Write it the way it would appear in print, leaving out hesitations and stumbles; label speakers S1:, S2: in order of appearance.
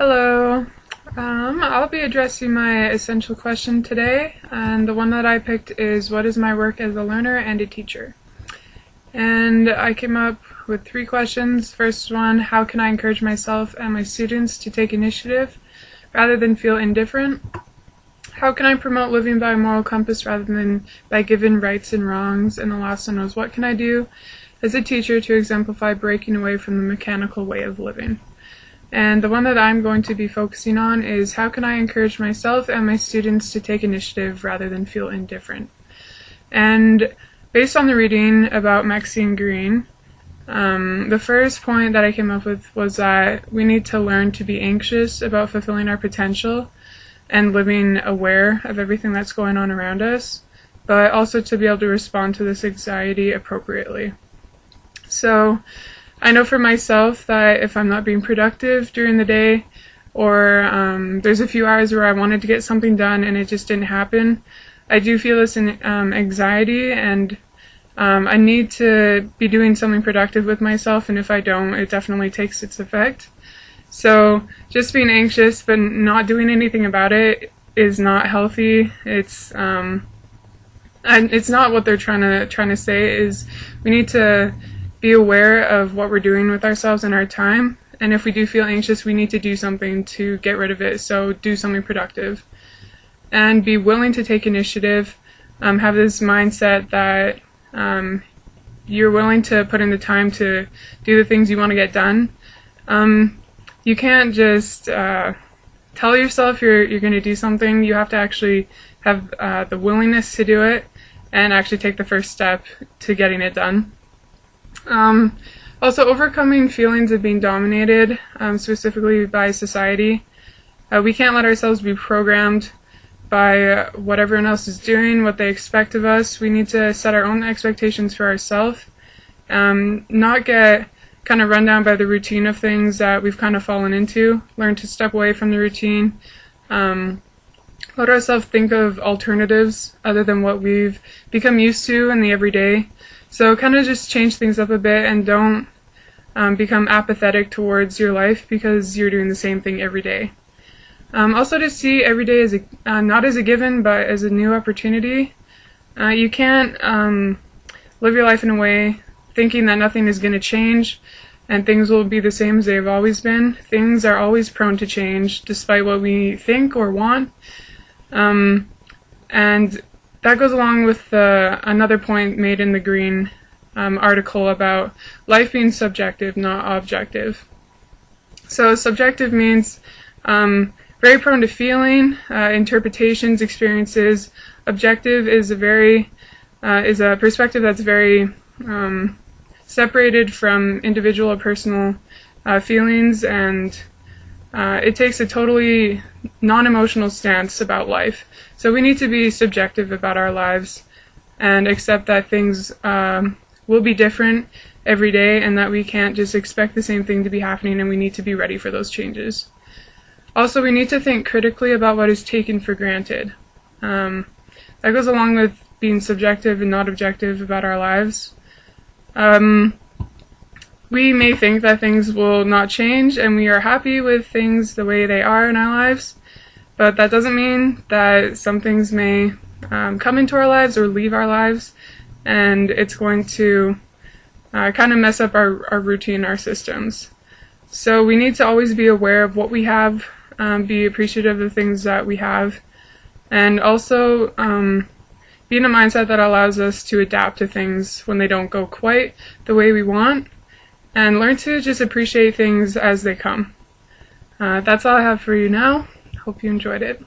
S1: Hello. I'll be addressing my essential question today, and the one that I picked is, what is my work as a learner and a teacher? And I came up with 3 questions. First one, how can I encourage myself and my students to take initiative rather than feel indifferent? How can I promote living by a moral compass rather than by given rights and wrongs? And the last one was, what can I do as a teacher to exemplify breaking away from the mechanical way of living? And the one that I'm going to be focusing on is, how can I encourage myself and my students to take initiative rather than feel indifferent? And based on the reading about Maxine Green, the first point that I came up with was that we need to learn to be anxious about fulfilling our potential and living aware of everything that's going on around us, but also to be able to respond to this anxiety appropriately. So I know for myself that if I'm not being productive during the day, or there's a few hours where I wanted to get something done and it just didn't happen, I do feel this anxiety, and I need to be doing something productive with myself, and if I don't, it definitely takes its effect. So just being anxious but not doing anything about it is not healthy. It's not what they're trying to say. Is we need to be aware of what we're doing with ourselves and our time, and if we do feel anxious, we need to do something to get rid of it. So do something productive and be willing to take initiative. Have this mindset that you're willing to put in the time to do the things you want to get done. You can't just tell yourself you're going to do something. You have to actually have the willingness to do it and actually take the first step to getting it done. Also, overcoming feelings of being dominated, specifically by society. We can't let ourselves be programmed by what everyone else is doing, what they expect of us. We need to set our own expectations for ourselves, not get kind of run down by the routine of things that we've kind of fallen into. Learn to step away from the routine. Let ourselves think of alternatives other than what we've become used to in the everyday. So kind of just change things up a bit, and don't become apathetic towards your life because you're doing the same thing every day. Also to see every day as not as a given, but as a new opportunity. You can't live your life in a way thinking that nothing is going to change and things will be the same as they've always been. Things are always prone to change despite what we think or want. And that goes along with another point made in the Green article about life being subjective, not objective. So subjective means very prone to feeling, interpretations, experiences. Objective is a perspective that's very separated from individual or personal feelings, and it takes a totally non-emotional stance about life. So we need to be subjective about our lives and accept that things will be different every day, and that we can't just expect the same thing to be happening, and we need to be ready for those changes. Also, we need to think critically about what is taken for granted. That goes along with being subjective and not objective about our lives. We may think that things will not change, and we are happy with things the way they are in our lives, but that doesn't mean that some things may come into our lives or leave our lives, and it's going to kind of mess up our routine, our systems. So we need to always be aware of what we have, be appreciative of the things that we have, and also be in a mindset that allows us to adapt to things when they don't go quite the way we want, and learn to just appreciate things as they come. That's all I have for you now. Hope you enjoyed it.